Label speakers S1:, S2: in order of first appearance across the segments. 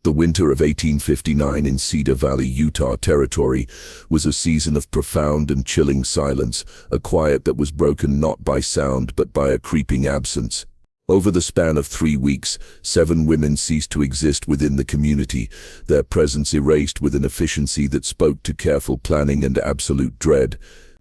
S1: The winter of 1859 in Cedar Valley, Utah Territory was a season of profound and chilling silence, a quiet that was broken not by sound but by a creeping absence. Over the span of 3 weeks, 7 women ceased to exist within the community, their presence erased with an efficiency that spoke to careful planning and absolute dread.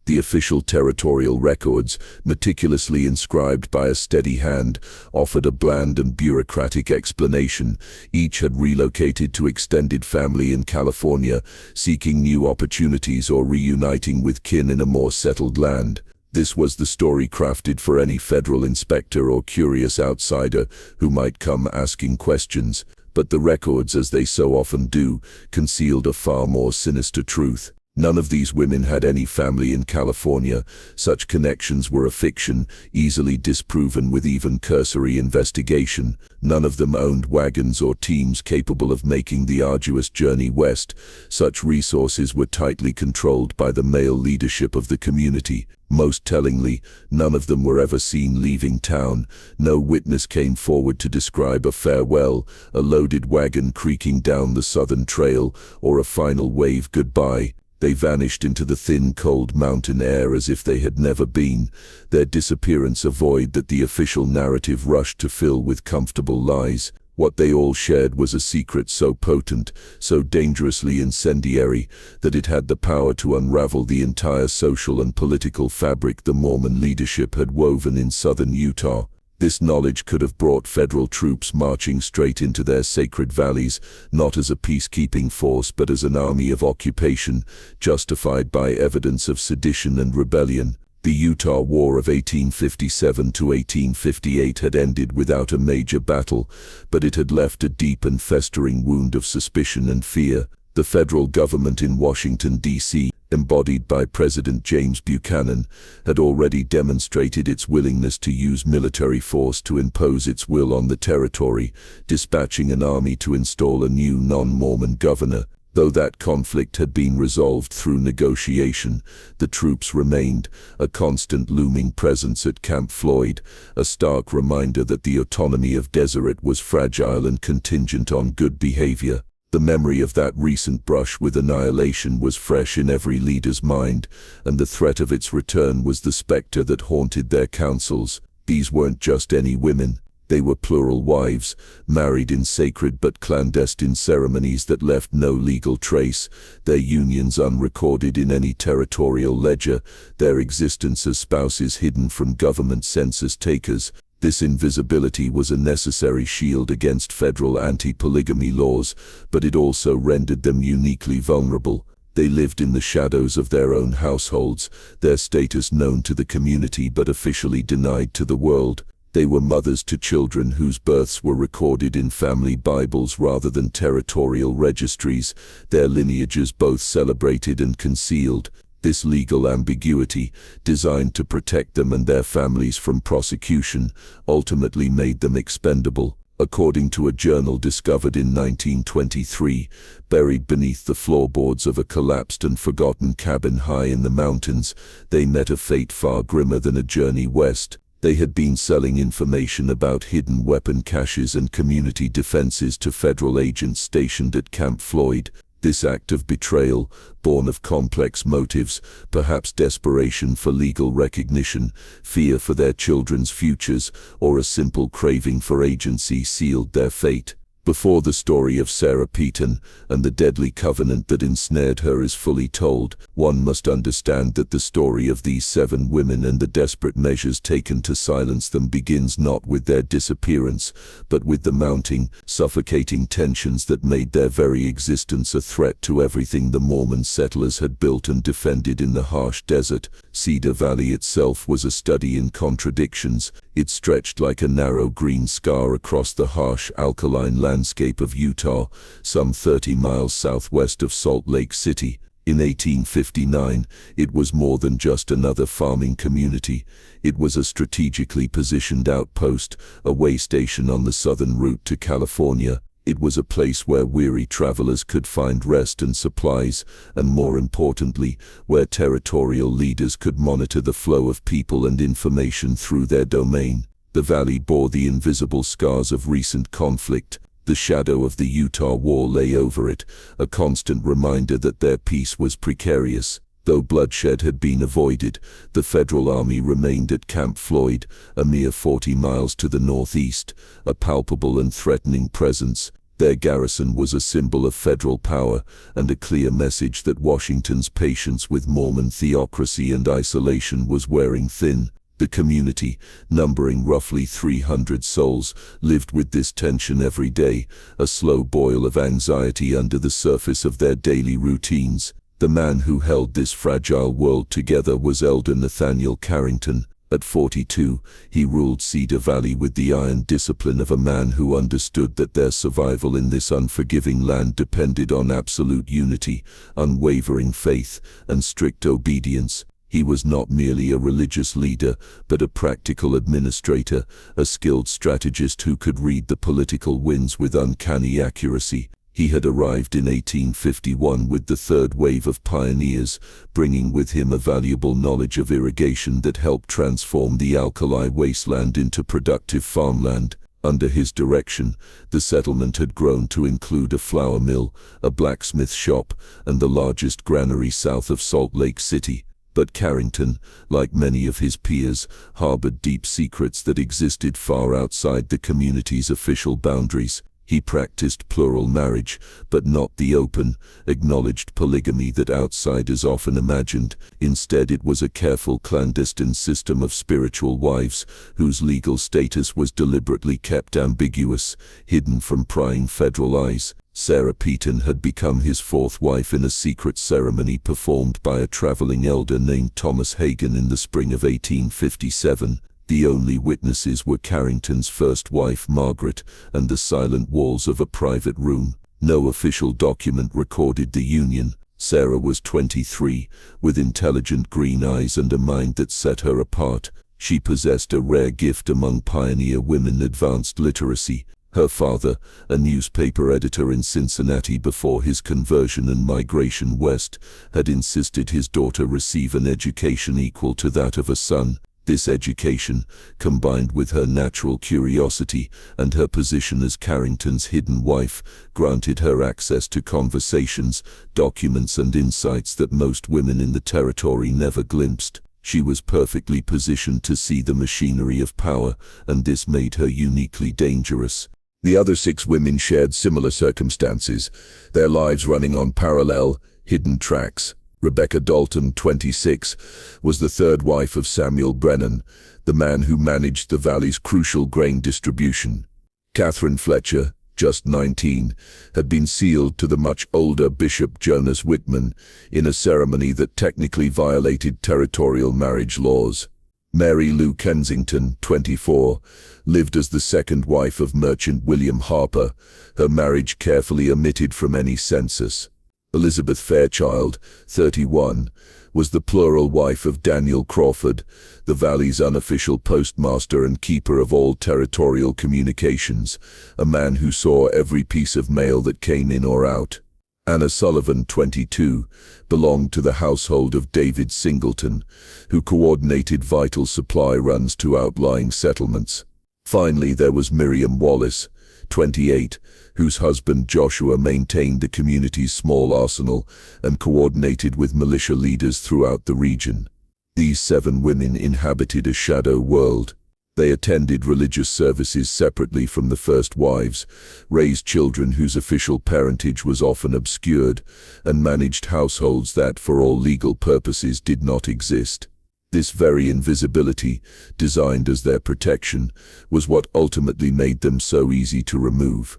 S1: The official territorial records, meticulously inscribed by a steady hand, offered a bland and bureaucratic explanation. Each had relocated to extended family in California, seeking new opportunities or reuniting with kin in a more settled land. This was the story crafted for any federal inspector or curious outsider who might come asking questions. But the records, as they so often do, concealed a far more sinister truth. None of these women had any family in California. Such connections were a fiction, easily disproven with even cursory investigation. None of them owned wagons or teams capable of making the arduous journey west. Such resources were tightly controlled by the male leadership of the community. Most tellingly, none of them were ever seen leaving town. No witness came forward to describe a farewell, a loaded wagon creaking down the southern trail, or a final wave goodbye. They vanished into the thin, cold mountain air as if they had never been, their disappearance a void that the official narrative rushed to fill with comfortable lies. What they all shared was a secret so potent, so dangerously incendiary, that it had the power to unravel the entire social and political fabric the Mormon leadership had woven in southern Utah. This knowledge could have brought federal troops marching straight into their sacred valleys, not as a peacekeeping force but as an army of occupation, justified by evidence of sedition and rebellion. The Utah War of 1857 to 1858 had ended without a major battle, but it had left a deep and festering wound of suspicion and fear. The federal government in Washington, D.C., embodied by President James Buchanan, had already demonstrated its willingness to use military force to impose its will on the territory, dispatching an army to install a new non-Mormon governor. Though that conflict had been resolved through negotiation, the troops remained, a constant looming presence at Camp Floyd, a stark reminder that the autonomy of Deseret was fragile and contingent on good behavior. The memory of that recent brush with annihilation was fresh in every leader's mind, and the threat of its return was the specter that haunted their councils. These weren't just any women. They were plural wives, married in sacred but clandestine ceremonies that left no legal trace, their unions unrecorded in any territorial ledger, their existence as spouses hidden from government census takers. This invisibility was a necessary shield against federal anti-polygamy laws, but it also rendered them uniquely vulnerable. They lived in the shadows of their own households, their status known to the community but officially denied to the world. They were mothers to children whose births were recorded in family Bibles rather than territorial registries, their lineages both celebrated and concealed. This legal ambiguity, designed to protect them and their families from prosecution, ultimately made them expendable. According to a journal discovered in 1923, buried beneath the floorboards of a collapsed and forgotten cabin high in the mountains, they met a fate far grimmer than a journey west. They had been selling information about hidden weapon caches and community defenses to federal agents stationed at Camp Floyd. This act of betrayal, born of complex motives, perhaps desperation for legal recognition, fear for their children's futures, or a simple craving for agency, sealed their fate. Before the story of Sarah Peaton and the deadly covenant that ensnared her is fully told, one must understand that the story of these 7 women and the desperate measures taken to silence them begins not with their disappearance, but with the mounting, suffocating tensions that made their very existence a threat to everything the Mormon settlers had built and defended in the harsh desert. Cedar Valley itself was a study in contradictions. It stretched like a narrow green scar across the harsh alkaline landscape of Utah, some 30 miles southwest of Salt Lake City. In 1859, it was more than just another farming community. It was a strategically positioned outpost, a way station on the southern route to California. It was a place where weary travelers could find rest and supplies, and more importantly, where territorial leaders could monitor the flow of people and information through their domain. The valley bore the invisible scars of recent conflict. The shadow of the Utah War lay over it, a constant reminder that their peace was precarious. Though bloodshed had been avoided, the Federal Army remained at Camp Floyd, a mere 40 miles to the northeast, a palpable and threatening presence. Their garrison was a symbol of federal power and a clear message that Washington's patience with Mormon theocracy and isolation was wearing thin. The community, numbering roughly 300 souls, lived with this tension every day, a slow boil of anxiety under the surface of their daily routines. The man who held this fragile world together was Elder Nathaniel Carrington. At 42, he ruled Cedar Valley with the iron discipline of a man who understood that their survival in this unforgiving land depended on absolute unity, unwavering faith, and strict obedience. He was not merely a religious leader, but a practical administrator, a skilled strategist who could read the political winds with uncanny accuracy. He had arrived in 1851 with the third wave of pioneers, bringing with him a valuable knowledge of irrigation that helped transform the alkali wasteland into productive farmland. Under his direction, the settlement had grown to include a flour mill, a blacksmith shop, and the largest granary south of Salt Lake City. But Carrington, like many of his peers, harbored deep secrets that existed far outside the community's official boundaries. He practiced plural marriage, but not the open, acknowledged polygamy that outsiders often imagined. Instead, it was a careful clandestine system of spiritual wives, whose legal status was deliberately kept ambiguous, hidden from prying federal eyes. Sarah Peaton had become his fourth wife in a secret ceremony performed by a traveling elder named Thomas Hagan in the spring of 1857. The only witnesses were Carrington's first wife, Margaret, and the silent walls of a private room. No official document recorded the union. Sarah was 23, with intelligent green eyes and a mind that set her apart. She possessed a rare gift among pioneer women: advanced literacy. Her father, a newspaper editor in Cincinnati before his conversion and migration west, had insisted his daughter receive an education equal to that of a son. This education, combined with her natural curiosity and her position as Carrington's hidden wife, granted her access to conversations, documents, and insights that most women in the territory never glimpsed. She was perfectly positioned to see the machinery of power, and this made her uniquely dangerous. The other 6 women shared similar circumstances, their lives running on parallel, hidden tracks. Rebecca Dalton, 26, was the third wife of Samuel Brennan, the man who managed the valley's crucial grain distribution. Catherine Fletcher, just 19, had been sealed to the much older Bishop Jonas Whitman in a ceremony that technically violated territorial marriage laws. Mary Lou Kensington, 24, lived as the second wife of merchant William Harper, her marriage carefully omitted from any census. Elizabeth Fairchild, 31, was the plural wife of Daniel Crawford, the valley's unofficial postmaster and keeper of all territorial communications, a man who saw every piece of mail that came in or out. Anna Sullivan, 22, belonged to the household of David Singleton, who coordinated vital supply runs to outlying settlements. Finally, there was Miriam Wallace, 28, whose husband Joshua maintained the community's small arsenal and coordinated with militia leaders throughout the region. These 7 women inhabited a shadow world. They attended religious services separately from the first wives, raised children whose official parentage was often obscured, and managed households that, for all legal purposes, did not exist. This very invisibility, designed as their protection, was what ultimately made them so easy to remove.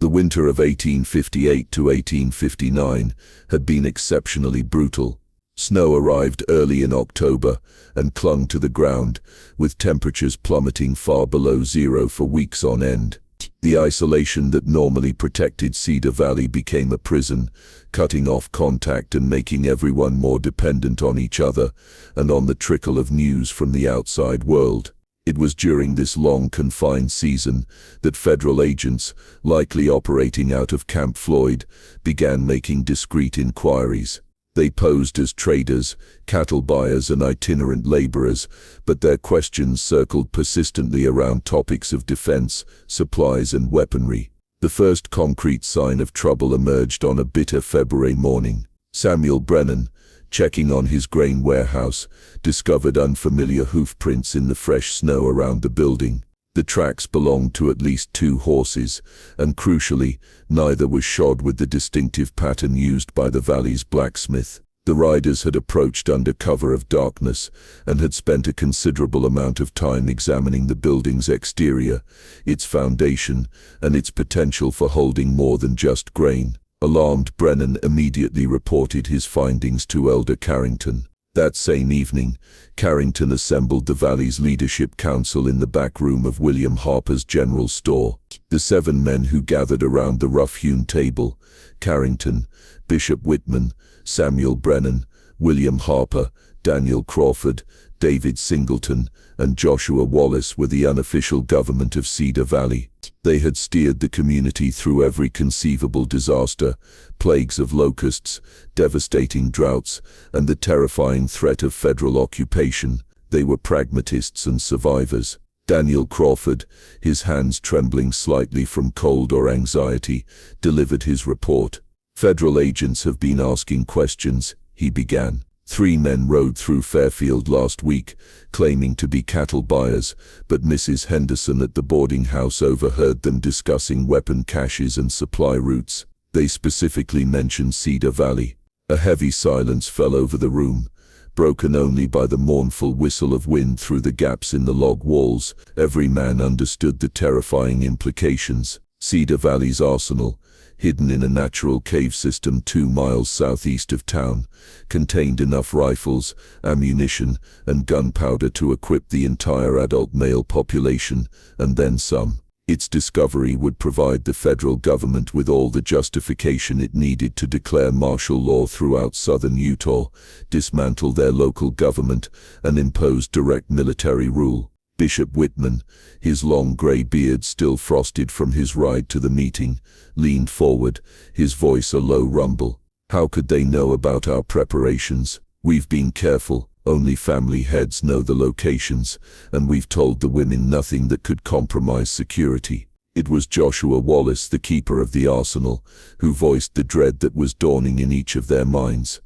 S1: The winter of 1858 to 1859 had been exceptionally brutal. Snow arrived early in October and clung to the ground, with temperatures plummeting far below zero for weeks on end. The isolation that normally protected Cedar Valley became a prison, cutting off contact and making everyone more dependent on each other and on the trickle of news from the outside world. It was during this long confined season that federal agents, likely operating out of Camp Floyd, began making discreet inquiries. They posed as traders, cattle buyers, and itinerant laborers, but their questions circled persistently around topics of defense, supplies, and weaponry. The first concrete sign of trouble emerged on a bitter February morning. Samuel Brennan, checking on his grain warehouse, discovered unfamiliar hoof prints in the fresh snow around the building. The tracks belonged to at least 2 horses, and crucially, neither was shod with the distinctive pattern used by the valley's blacksmith. The riders had approached under cover of darkness and had spent a considerable amount of time examining the building's exterior, its foundation, and its potential for holding more than just grain. Alarmed, Brennan immediately reported his findings to Elder Carrington. That same evening, Carrington assembled the valley's leadership council in the back room of William Harper's general store. The 7 men who gathered around the rough-hewn table, Carrington, Bishop Whitman, Samuel Brennan, William Harper, Daniel Crawford, David Singleton, and Joshua Wallace, were the unofficial government of Cedar Valley. They had steered the community through every conceivable disaster, plagues of locusts, devastating droughts, and the terrifying threat of federal occupation. They were pragmatists and survivors. Daniel Crawford, his hands trembling slightly from cold or anxiety, delivered his report. "Federal agents have been asking questions," he began. 3 men rode through Fairfield last week, claiming to be cattle buyers, but Mrs. Henderson at the boarding house overheard them discussing weapon caches and supply routes. They specifically mentioned Cedar Valley. A heavy silence fell over the room, broken only by the mournful whistle of wind through the gaps in the log walls. Every man understood the terrifying implications. Cedar Valley's arsenal, hidden in a natural cave system 2 miles southeast of town, contained enough rifles, ammunition, and gunpowder to equip the entire adult male population, and then some. Its discovery would provide the federal government with all the justification it needed to declare martial law throughout southern Utah, dismantle their local government, and impose direct military rule. Bishop Whitman, his long gray beard still frosted from his ride to the meeting, leaned forward, his voice a low rumble. "How could they know about our preparations? We've been careful. Only family heads know the locations, and we've told the women nothing that could compromise security." It was Joshua Wallace, the keeper of the arsenal, who voiced the dread that was dawning in each of their minds.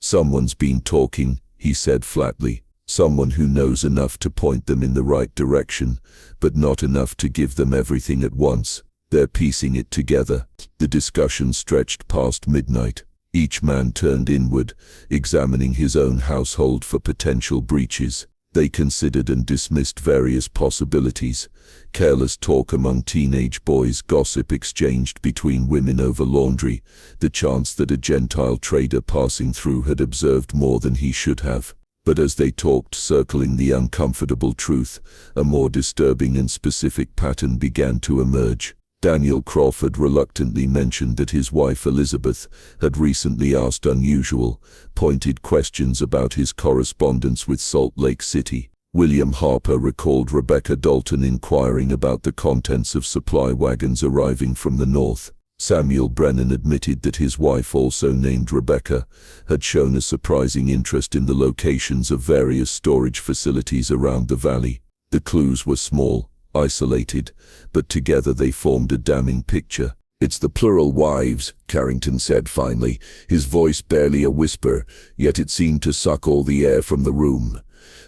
S1: "Someone's been talking," he said flatly. "Someone who knows enough to point them in the right direction, but not enough to give them everything at once. They're piecing it together." The discussion stretched past midnight. Each man turned inward, examining his own household for potential breaches. They considered and dismissed various possibilities. Careless talk among teenage boys, gossip exchanged between women over laundry, the chance that a Gentile trader passing through had observed more than he should have. But as they talked, circling the uncomfortable truth, a more disturbing and specific pattern began to emerge. Daniel Crawford reluctantly mentioned that his wife Elizabeth had recently asked unusual, pointed questions about his correspondence with Salt Lake City. William Harper recalled Rebecca Dalton inquiring about the contents of supply wagons arriving from the north. Samuel Brennan admitted that his wife, also named Rebecca, had shown a surprising interest in the locations of various storage facilities around the valley. The clues were small, isolated, but together they formed a damning picture. "It's the plural wives," Carrington said finally, his voice barely a whisper, yet it seemed to suck all the air from the room.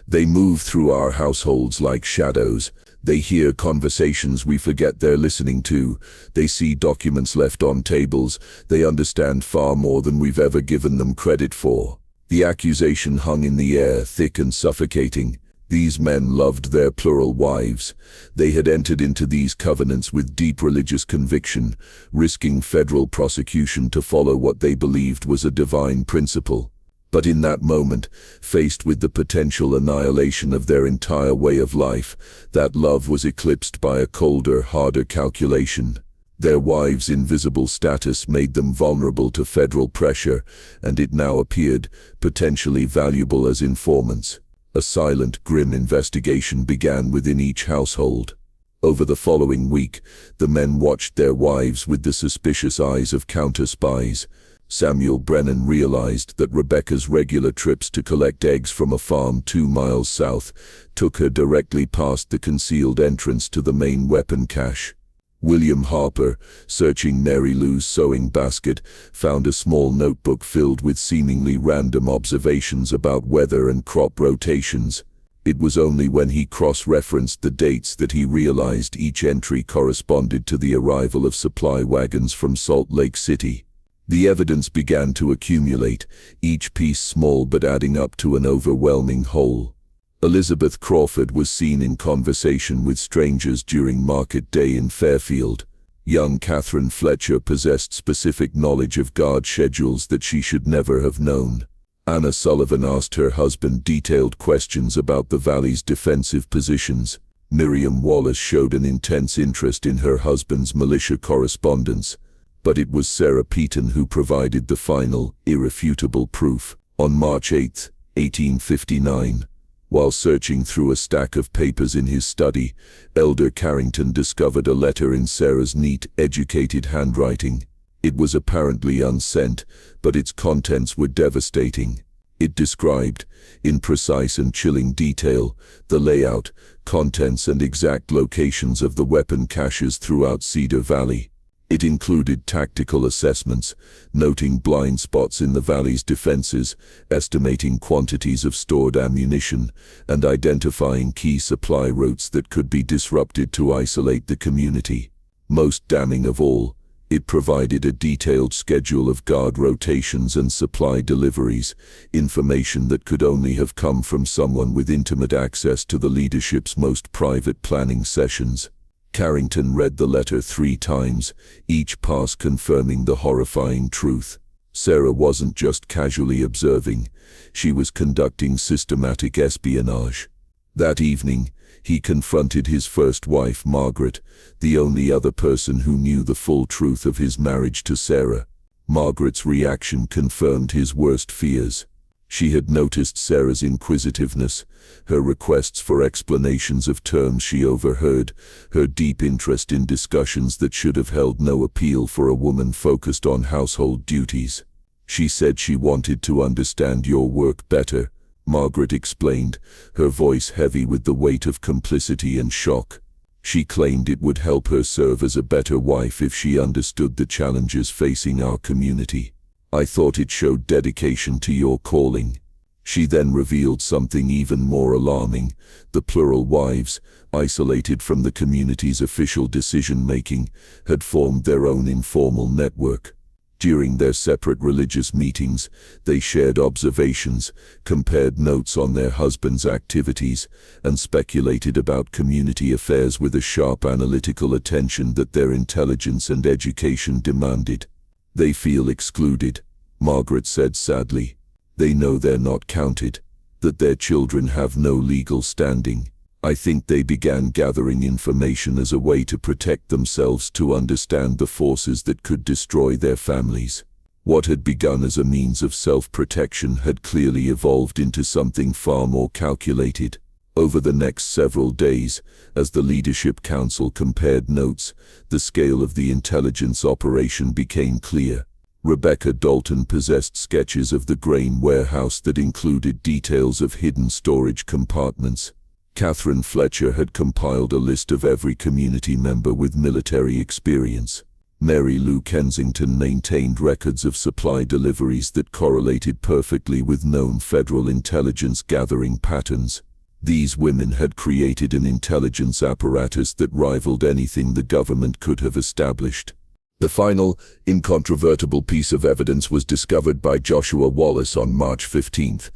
S1: "They move through our households like shadows. They hear conversations we forget they're listening to. They see documents left on tables. They understand far more than we've ever given them credit for." The accusation hung in the air, thick and suffocating. These men loved their plural wives. They had entered into these covenants with deep religious conviction, risking federal prosecution to follow what they believed was a divine principle. But in that moment, faced with the potential annihilation of their entire way of life, that love was eclipsed by a colder, harder calculation. Their wives' invisible status made them vulnerable to federal pressure, and it now appeared potentially valuable as informants. A silent, grim investigation began within each household. Over the following week, the men watched their wives with the suspicious eyes of counter-spies. Samuel Brennan realized that Rebecca's regular trips to collect eggs from a farm 2 miles south took her directly past the concealed entrance to the main weapon cache. William Harper, searching Mary Lou's sewing basket, found a small notebook filled with seemingly random observations about weather and crop rotations. It was only when he cross-referenced the dates that he realized each entry corresponded to the arrival of supply wagons from Salt Lake City. The evidence began to accumulate, each piece small but adding up to an overwhelming whole. Elizabeth Crawford was seen in conversation with strangers during market day in Fairfield. Young Catherine Fletcher possessed specific knowledge of guard schedules that she should never have known. Anna Sullivan asked her husband detailed questions about the valley's defensive positions. Miriam Wallace showed an intense interest in her husband's militia correspondence. But it was Sarah Peaton who provided the final, irrefutable proof. On March 8, 1859, while searching through a stack of papers in his study, Elder Carrington discovered a letter in Sarah's neat, educated handwriting. It was apparently unsent, but its contents were devastating. It described, in precise and chilling detail, the layout, contents and exact locations of the weapon caches throughout Cedar Valley. It included tactical assessments, noting blind spots in the valley's defenses, estimating quantities of stored ammunition, and identifying key supply routes that could be disrupted to isolate the community. Most damning of all, it provided a detailed schedule of guard rotations and supply deliveries, information that could only have come from someone with intimate access to the leadership's most private planning sessions. Carrington read the letter 3 times, each pass confirming the horrifying truth. Sarah wasn't just casually observing, she was conducting systematic espionage. That evening, he confronted his first wife, Margaret, the only other person who knew the full truth of his marriage to Sarah. Margaret's reaction confirmed his worst fears. She had noticed Sarah's inquisitiveness, her requests for explanations of terms she overheard, her deep interest in discussions that should have held no appeal for a woman focused on household duties. She said she wanted to understand your work better, Margaret explained, her voice heavy with the weight of complicity and shock. She claimed it would help her serve as a better wife if she understood the challenges facing our community. I thought it showed dedication to your calling. She then revealed something even more alarming. The plural wives, isolated from the community's official decision-making, had formed their own informal network. During their separate religious meetings, they shared observations, compared notes on their husbands' activities, and speculated about community affairs with a sharp analytical attention that their intelligence and education demanded. They feel excluded, Margaret said sadly. They know they're not counted, that their children have no legal standing. I think they began gathering information as a way to protect themselves, to understand the forces that could destroy their families. What had begun as a means of self-protection had clearly evolved into something far more calculated. Over the next several days, as the Leadership Council compared notes, the scale of the intelligence operation became clear. Rebecca Dalton possessed sketches of the grain warehouse that included details of hidden storage compartments. Catherine Fletcher had compiled a list of every community member with military experience. Mary Lou Kensington maintained records of supply deliveries that correlated perfectly with known federal intelligence gathering patterns. These women had created an intelligence apparatus that rivaled anything the government could have established. The final, incontrovertible piece of evidence was discovered by Joshua Wallace on March 15th.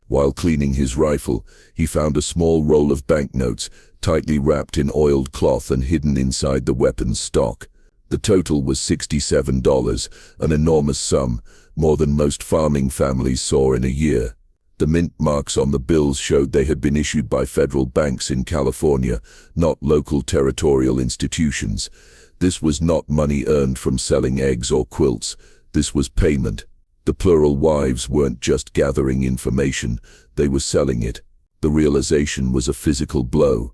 S1: While cleaning his rifle, he found a small roll of banknotes, tightly wrapped in oiled cloth and hidden inside the weapon's stock. The total was $67, an enormous sum, more than most farming families saw in a year. The mint marks on the bills showed they had been issued by federal banks in California, not local territorial institutions. This was not money earned from selling eggs or quilts. This was payment. The plural wives weren't just gathering information, they were selling it. The realization was a physical blow.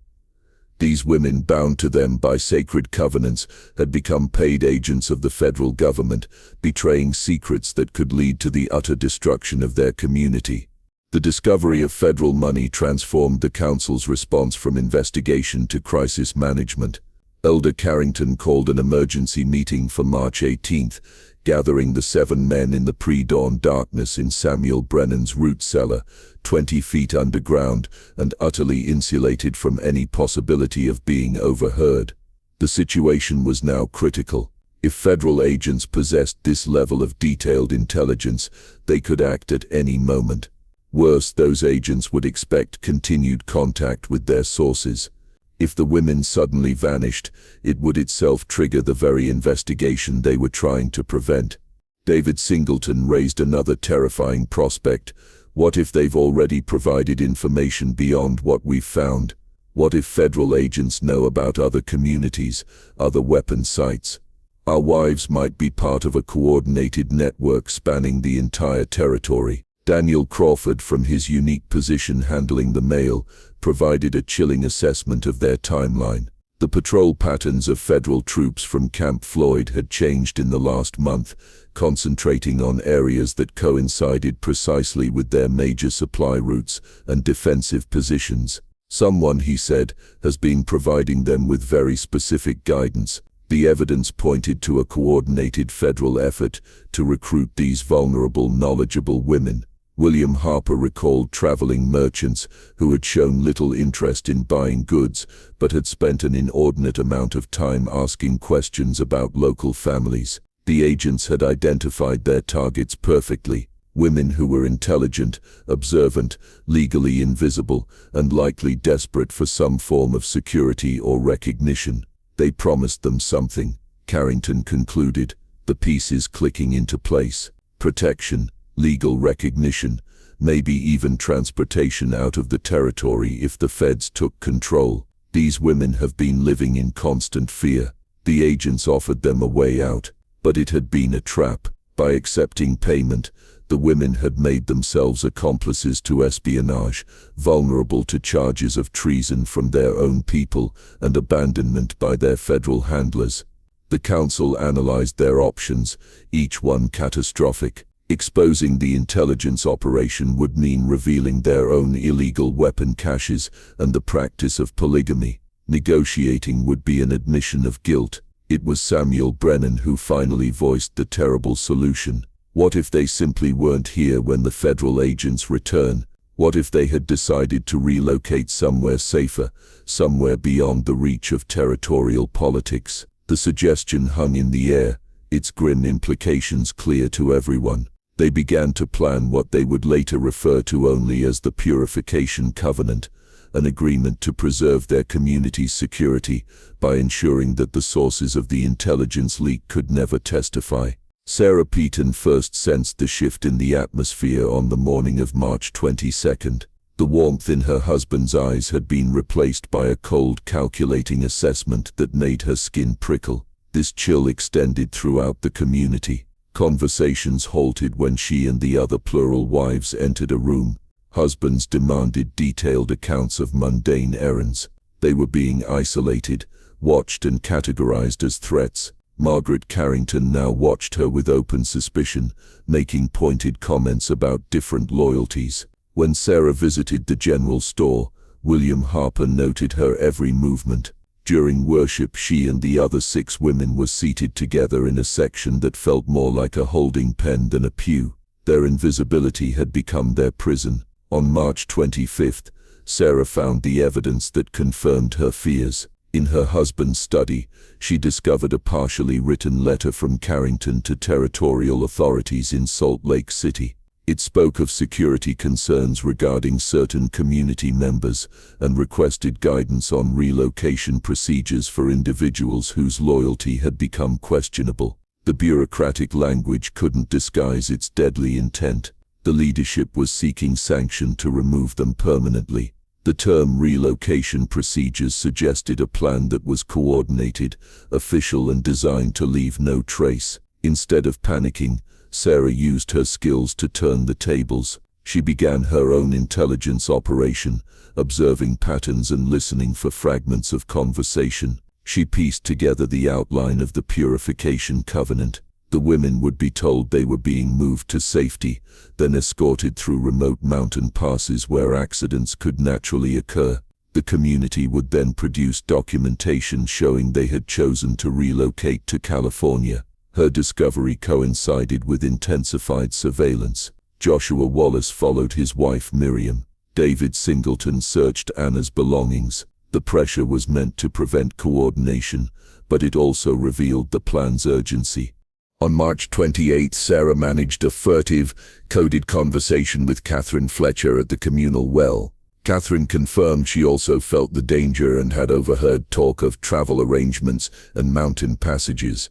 S1: These women, bound to them by sacred covenants, had become paid agents of the federal government, betraying secrets that could lead to the utter destruction of their community. The discovery of federal money transformed the council's response from investigation to crisis management. Elder Carrington called an emergency meeting for March 18th, gathering the 7 men in the pre-dawn darkness in Samuel Brennan's root cellar, 20 feet underground and utterly insulated from any possibility of being overheard. The situation was now critical. If federal agents possessed this level of detailed intelligence, they could act at any moment. Worse, those agents would expect continued contact with their sources. If the women suddenly vanished, it would itself trigger the very investigation they were trying to prevent. David Singleton raised another terrifying prospect. What if they've already provided information beyond what we've found? What if federal agents know about other communities, other weapon sites? Our wives might be part of a coordinated network spanning the entire territory. Daniel Crawford, from his unique position handling the mail, provided a chilling assessment of their timeline. The patrol patterns of federal troops from Camp Floyd had changed in the last month, concentrating on areas that coincided precisely with their major supply routes and defensive positions. Someone, he said, has been providing them with very specific guidance. The evidence pointed to a coordinated federal effort to recruit these vulnerable, knowledgeable women. William Harper recalled traveling merchants who had shown little interest in buying goods, but had spent an inordinate amount of time asking questions about local families. The agents had identified their targets perfectly: women who were intelligent, observant, legally invisible, and likely desperate for some form of security or recognition. They promised them something, Carrington concluded, the pieces clicking into place: protection, legal recognition, maybe even transportation out of the territory if the feds took control. These women have been living in constant fear. The agents offered them a way out, but it had been a trap. By accepting payment, the women had made themselves accomplices to espionage, vulnerable to charges of treason from their own people and abandonment by their federal handlers. The council analyzed their options, each one catastrophic. Exposing the intelligence operation would mean revealing their own illegal weapon caches and the practice of polygamy. Negotiating would be an admission of guilt. It was Samuel Brennan who finally voiced the terrible solution. What if they simply weren't here when the federal agents return? What if they had decided to relocate somewhere safer, somewhere beyond the reach of territorial politics? The suggestion hung in the air, its grim implications clear to everyone. They began to plan what they would later refer to only as the Purification Covenant, an agreement to preserve their community's security by ensuring that the sources of the intelligence leak could never testify. Sarah Peaton first sensed the shift in the atmosphere on the morning of March 22nd. The warmth in her husband's eyes had been replaced by a cold, calculating assessment that made her skin prickle. This chill extended throughout the community. Conversations halted when she and the other plural wives entered a room. Husbands demanded detailed accounts of mundane errands. They were being isolated, watched and categorized as threats. Margaret Carrington now watched her with open suspicion, making pointed comments about different loyalties. When Sarah visited the general store, William Harper noted her every movement. During worship, she and the other 6 women were seated together in a section that felt more like a holding pen than a pew. Their invisibility had become their prison. On March 25th, Sarah found the evidence that confirmed her fears. In her husband's study, she discovered a partially written letter from Carrington to territorial authorities in Salt Lake City. It spoke of security concerns regarding certain community members and requested guidance on relocation procedures for individuals whose loyalty had become questionable. The bureaucratic language couldn't disguise its deadly intent. The leadership was seeking sanction to remove them permanently. The term relocation procedures suggested a plan that was coordinated, official and designed to leave no trace. Instead of panicking, Sarah used her skills to turn the tables. She began her own intelligence operation, observing patterns and listening for fragments of conversation. She pieced together the outline of the Purification Covenant. The women would be told they were being moved to safety, then escorted through remote mountain passes where accidents could naturally occur. The community would then produce documentation showing they had chosen to relocate to California. Her discovery coincided with intensified surveillance. Joshua Wallace followed his wife Miriam. David Singleton searched Anna's belongings. The pressure was meant to prevent coordination, but it also revealed the plan's urgency. On March 28, Sarah managed a furtive, coded conversation with Catherine Fletcher at the communal well. Catherine confirmed she also felt the danger and had overheard talk of travel arrangements and mountain passages.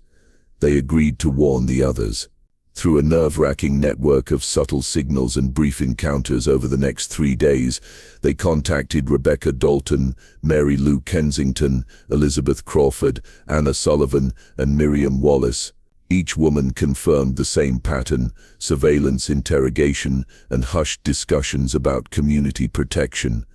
S1: They agreed to warn the others. Through a nerve-wracking network of subtle signals and brief encounters over the next 3 days, they contacted Rebecca Dalton, Mary Lou Kensington, Elizabeth Crawford, Anna Sullivan, and Miriam Wallace. Each woman confirmed the same pattern: surveillance, interrogation, and hushed discussions about community protection.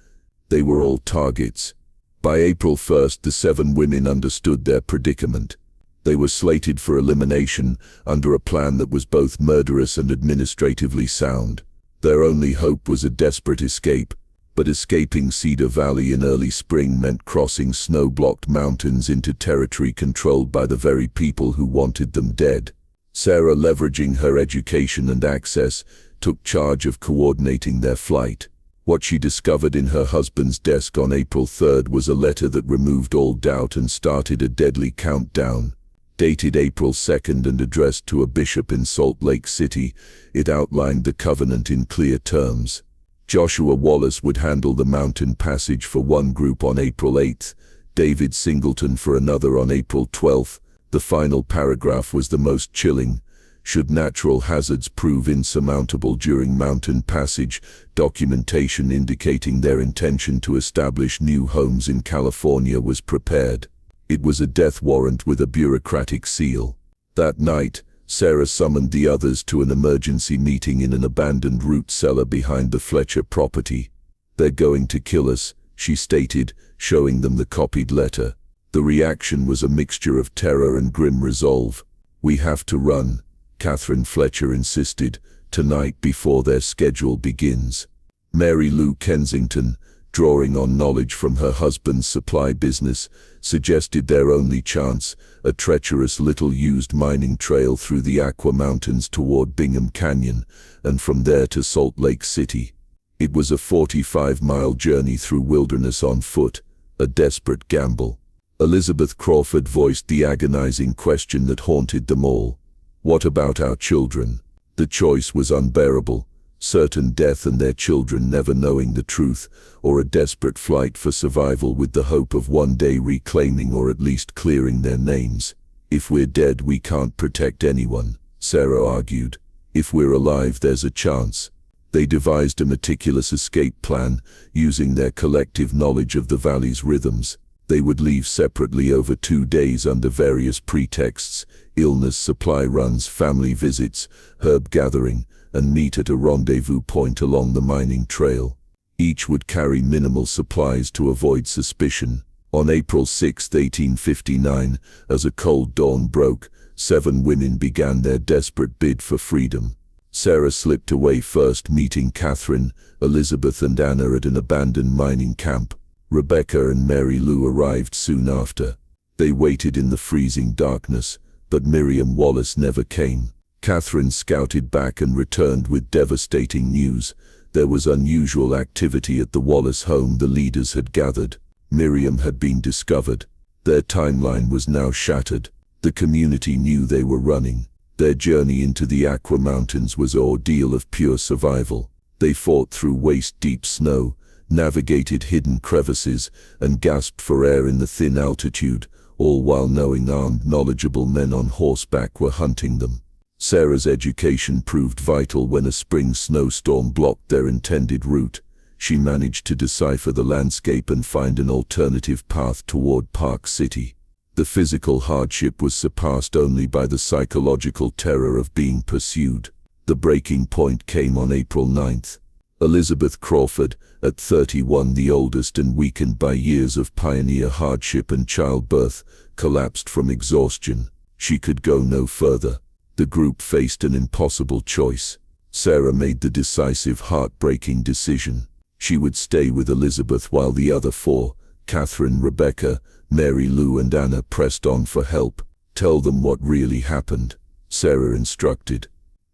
S1: They were all targets. By April 1st, the 7 women understood their predicament. They were slated for elimination under a plan that was both murderous and administratively sound. Their only hope was a desperate escape, but escaping Cedar Valley in early spring meant crossing snow-blocked mountains into territory controlled by the very people who wanted them dead. Sarah, leveraging her education and access, took charge of coordinating their flight. What she discovered in her husband's desk on April 3rd was a letter that removed all doubt and started a deadly countdown. Dated April 2nd and addressed to a bishop in Salt Lake City, it outlined the covenant in clear terms. Joshua Wallace would handle the mountain passage for one group on April 8th, David Singleton for another on April 12th. The final paragraph was the most chilling. Should natural hazards prove insurmountable during mountain passage, documentation indicating their intention to establish new homes in California was prepared. It was a death warrant with a bureaucratic seal. That night, Sarah summoned the others to an emergency meeting in an abandoned root cellar behind the Fletcher property. "They're going to kill us," she stated, showing them the copied letter. The reaction was a mixture of terror and grim resolve. "We have to run," Catherine Fletcher insisted, "tonight before their schedule begins." Mary Lou Kensington, drawing on knowledge from her husband's supply business, suggested their only chance: a treacherous little-used mining trail through the Aqua Mountains toward Bingham Canyon, and from there to Salt Lake City. It was a 45-mile journey through wilderness on foot, a desperate gamble. Elizabeth Crawford voiced the agonizing question that haunted them all. What about our children? The choice was unbearable: certain death and their children never knowing the truth, or a desperate flight for survival with the hope of one day reclaiming or at least clearing their names. "If we're dead, we can't protect anyone," Sarah argued. "If we're alive, there's a chance." They devised a meticulous escape plan, using their collective knowledge of the valley's rhythms. They would leave separately over 2 days under various pretexts: illness, supply runs, family visits, herb gathering, and meet at a rendezvous point along the mining trail. Each would carry minimal supplies to avoid suspicion. On April 6, 1859, as a cold dawn broke, 7 women began their desperate bid for freedom. Sarah slipped away first, meeting Catherine, Elizabeth, and Anna at an abandoned mining camp. Rebecca and Mary Lou arrived soon after. They waited in the freezing darkness, but Miriam Wallace never came. Catherine scouted back and returned with devastating news. There was unusual activity at the Wallace home the leaders had gathered. Miriam had been discovered. Their timeline was now shattered. The community knew they were running. Their journey into the Aqua Mountains was an ordeal of pure survival. They fought through waist-deep snow, navigated hidden crevices, and gasped for air in the thin altitude, all while knowing armed, knowledgeable men on horseback were hunting them. Sarah's education proved vital when a spring snowstorm blocked their intended route. She managed to decipher the landscape and find an alternative path toward Park City. The physical hardship was surpassed only by the psychological terror of being pursued. The breaking point came on April 9th. Elizabeth Crawford, at 31, the oldest and weakened by years of pioneer hardship and childbirth, collapsed from exhaustion. She could go no further. The group faced an impossible choice. Sarah made the decisive, heartbreaking decision. She would stay with Elizabeth while the other four, Catherine, Rebecca, Mary Lou and Anna, pressed on for help. "Tell them what really happened," Sarah instructed.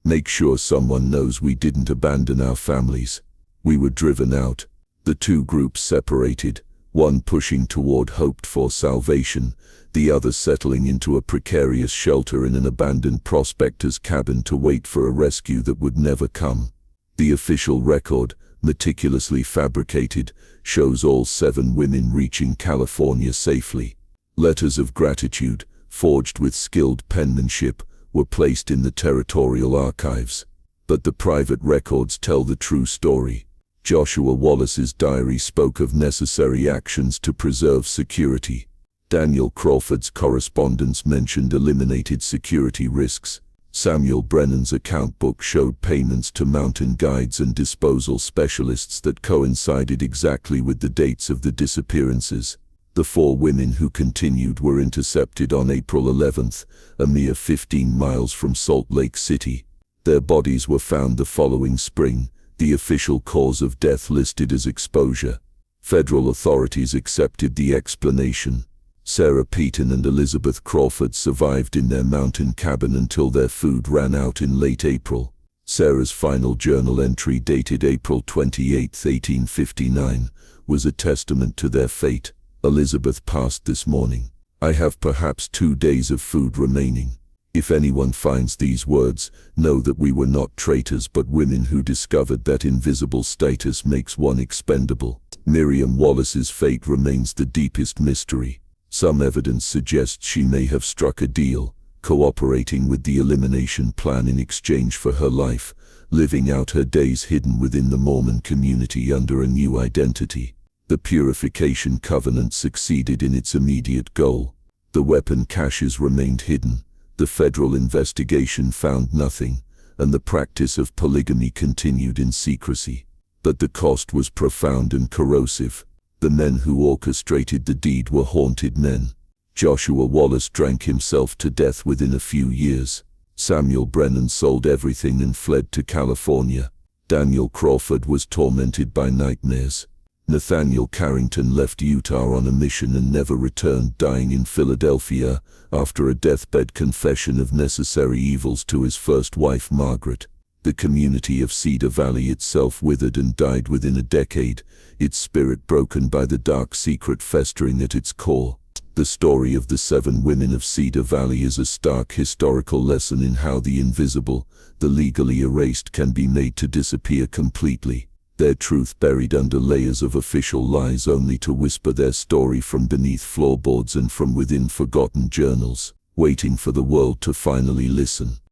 S1: "Make sure someone knows we didn't abandon our families. We were driven out." The two groups separated, one pushing toward hoped-for salvation, the other settling into a precarious shelter in an abandoned prospector's cabin to wait for a rescue that would never come. The official record, meticulously fabricated, shows all 7 women reaching California safely. Letters of gratitude, forged with skilled penmanship, were placed in the territorial archives. But the private records tell the true story. Joshua Wallace's diary spoke of necessary actions to preserve security. Daniel Crawford's correspondence mentioned eliminated security risks. Samuel Brennan's account book showed payments to mountain guides and disposal specialists that coincided exactly with the dates of the disappearances. The 4 women who continued were intercepted on April 11th, a mere 15 miles from Salt Lake City. Their bodies were found the following spring, the official cause of death listed as exposure. Federal authorities accepted the explanation. Sarah Peaton and Elizabeth Crawford survived in their mountain cabin until their food ran out in late April. Sarah's final journal entry, dated April 28, 1859, was a testament to their fate. "Elizabeth passed this morning. I have perhaps 2 days of food remaining. If anyone finds these words, know that we were not traitors but women who discovered that invisible status makes one expendable." Miriam Wallace's fate remains the deepest mystery. Some evidence suggests she may have struck a deal, cooperating with the elimination plan in exchange for her life, living out her days hidden within the Mormon community under a new identity. The Purification Covenant succeeded in its immediate goal. The weapon caches remained hidden, the federal investigation found nothing, and the practice of polygamy continued in secrecy. But the cost was profound and corrosive. The men who orchestrated the deed were haunted men. Joshua Wallace drank himself to death within a few years. Samuel Brennan sold everything and fled to California. Daniel Crawford was tormented by nightmares. Nathaniel Carrington left Utah on a mission and never returned, dying in Philadelphia after a deathbed confession of necessary evils to his first wife, Margaret. The community of Cedar Valley itself withered and died within a decade, its spirit broken by the dark secret festering at its core. The story of the 7 women of Cedar Valley is a stark historical lesson in how the invisible, the legally erased, can be made to disappear completely. Their truth buried under layers of official lies, only to whisper their story from beneath floorboards and from within forgotten journals, waiting for the world to finally listen.